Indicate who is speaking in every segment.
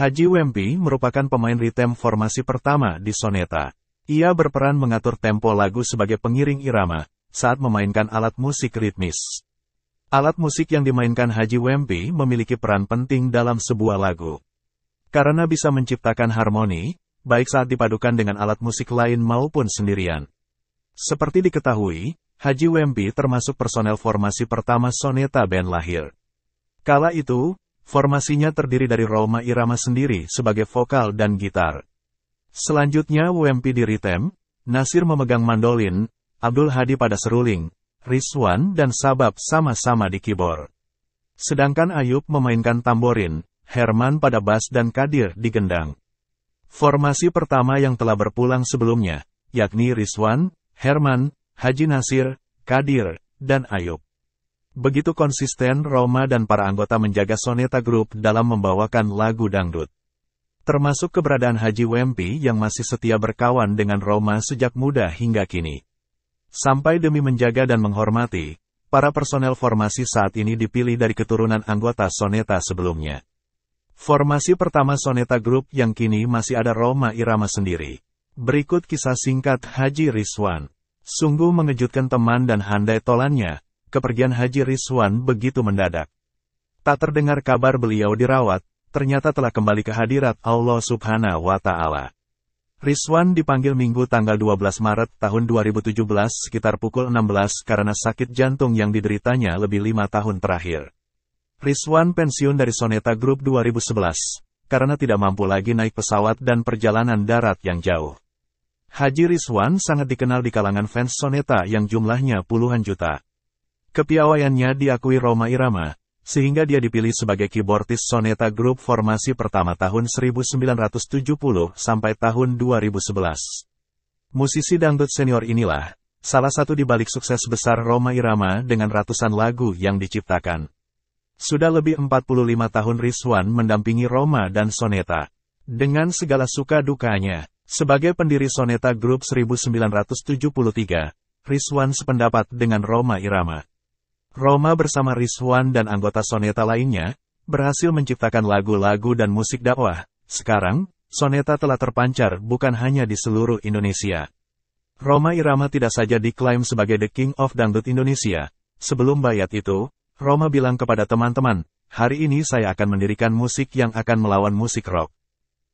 Speaker 1: Haji Wempi merupakan pemain ritem formasi pertama di soneta. Ia berperan mengatur tempo lagu sebagai pengiring irama saat memainkan alat musik ritmis. Alat musik yang dimainkan Haji Wempi memiliki peran penting dalam sebuah lagu. Karena bisa menciptakan harmoni, baik saat dipadukan dengan alat musik lain maupun sendirian. Seperti diketahui, Haji Wempi termasuk personel formasi pertama soneta band lahir. Kala itu, formasinya terdiri dari Rhoma Irama sendiri sebagai vokal dan gitar. Selanjutnya Wempi di ritem, Nasir memegang mandolin, Abdul Hadi pada seruling, Rizwan dan Sabab sama-sama di keyboard. Sedangkan Ayub memainkan tamborin, Herman pada bass dan Kadir di gendang. Formasi pertama yang telah berpulang sebelumnya, yakni Rizwan, Herman, Haji Nasir, Kadir, dan Ayub. Begitu konsisten Rhoma dan para anggota menjaga soneta grup dalam membawakan lagu dangdut. Termasuk keberadaan Haji Wempi yang masih setia berkawan dengan Rhoma sejak muda hingga kini. Sampai demi menjaga dan menghormati, para personel formasi saat ini dipilih dari keturunan anggota soneta sebelumnya. Formasi pertama soneta grup yang kini masih ada Rhoma Irama sendiri. Berikut kisah singkat Haji Rizwan. Sungguh mengejutkan teman dan handai tolannya, kepergian Haji Rizwan begitu mendadak. Tak terdengar kabar beliau dirawat, ternyata telah kembali ke hadirat Allah Subhanahu wa Ta'ala. Rizwan dipanggil Minggu tanggal 12 Maret tahun 2017 sekitar pukul 16 karena sakit jantung yang dideritanya lebih 5 tahun terakhir. Rizwan pensiun dari Soneta Group 2011, karena tidak mampu lagi naik pesawat dan perjalanan darat yang jauh. Haji Rizwan sangat dikenal di kalangan fans Soneta yang jumlahnya puluhan juta. Kepiawaiannya diakui Rhoma Irama, sehingga dia dipilih sebagai keyboardis Soneta Group formasi pertama tahun 1970 sampai tahun 2011. Musisi dangdut senior inilah, salah satu di balik sukses besar Rhoma Irama dengan ratusan lagu yang diciptakan. Sudah lebih 45 tahun Rizwan mendampingi Rhoma dan Soneta. Dengan segala suka dukanya, sebagai pendiri Soneta Group 1973, Rizwan sependapat dengan Rhoma Irama. Rhoma bersama Rizwan dan anggota Soneta lainnya, berhasil menciptakan lagu-lagu dan musik dakwah. Sekarang, Soneta telah terpancar bukan hanya di seluruh Indonesia. Rhoma Irama tidak saja diklaim sebagai The King of Dangdut Indonesia. Sebelum bayat itu, Rhoma bilang kepada teman-teman, hari ini saya akan mendirikan musik yang akan melawan musik rock.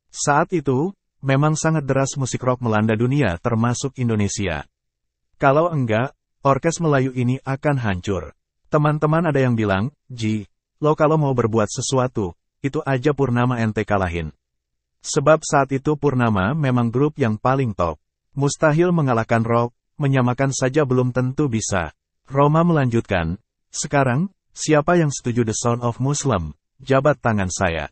Speaker 1: Saat itu, memang sangat deras musik rock melanda dunia termasuk Indonesia. Kalau enggak, orkes Melayu ini akan hancur. Teman-teman ada yang bilang, Ji, lo kalau mau berbuat sesuatu, itu aja Purnama ente kalahin. Sebab saat itu Purnama memang grup yang paling top. Mustahil mengalahkan rock, menyamakan saja belum tentu bisa. Rhoma melanjutkan, sekarang, siapa yang setuju The Sound of Muslim, jabat tangan saya.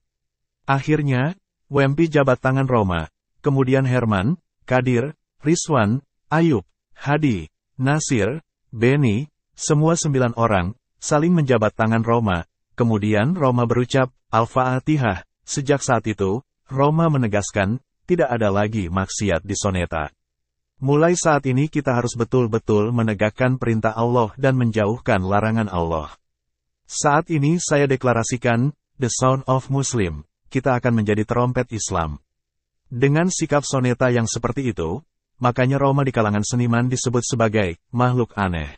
Speaker 1: Akhirnya, Wempi jabat tangan Rhoma, kemudian Herman, Kadir, Rizwan, Ayub, Hadi, Nasir, Benny, semua 9 orang, saling menjabat tangan Rhoma. Kemudian Rhoma berucap, Al-Fatihah. Sejak saat itu, Rhoma menegaskan, tidak ada lagi maksiat di soneta. Mulai saat ini kita harus betul-betul menegakkan perintah Allah dan menjauhkan larangan Allah. Saat ini saya deklarasikan, The Sound of Muslim, kita akan menjadi trompet Islam. Dengan sikap soneta yang seperti itu, makanya Rhoma di kalangan seniman disebut sebagai makhluk aneh.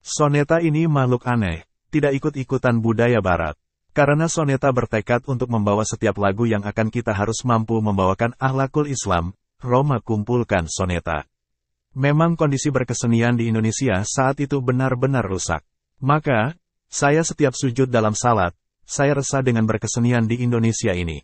Speaker 1: Soneta ini makhluk aneh, tidak ikut-ikutan budaya barat. Karena soneta bertekad untuk membawa setiap lagu yang akan kita harus mampu membawakan akhlakul Islam, Rhoma kumpulkan soneta. Memang kondisi berkesenian di Indonesia saat itu benar-benar rusak. Maka, saya setiap sujud dalam salat, saya resah dengan berkesenian di Indonesia ini.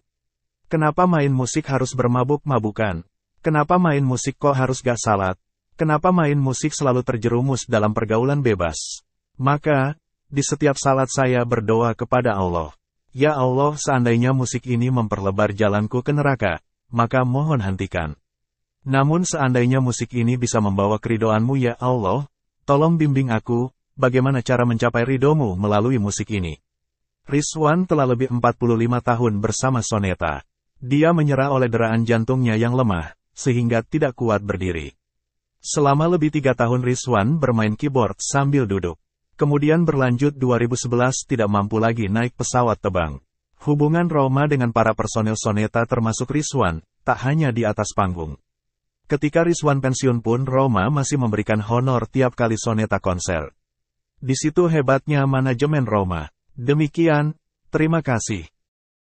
Speaker 1: Kenapa main musik harus bermabuk-mabukan? Kenapa main musik kok harus gak salat? Kenapa main musik selalu terjerumus dalam pergaulan bebas? Maka, di setiap salat saya berdoa kepada Allah. Ya Allah, seandainya musik ini memperlebar jalanku ke neraka, maka mohon hentikan. Namun seandainya musik ini bisa membawa keridhaan-Mu ya Allah, tolong bimbing aku, bagaimana cara mencapai ridho-Mu melalui musik ini. Rizwan telah lebih 45 tahun bersama soneta. Dia menyerah oleh deraan jantungnya yang lemah, sehingga tidak kuat berdiri. Selama lebih 3 tahun Rizwan bermain keyboard sambil duduk. Kemudian berlanjut 2011 tidak mampu lagi naik pesawat terbang. Hubungan Roma dengan para personel Soneta termasuk Rizwan, tak hanya di atas panggung. Ketika Rizwan pensiun pun Roma masih memberikan honor tiap kali Soneta konser. Di situ hebatnya manajemen Roma. Demikian, terima kasih.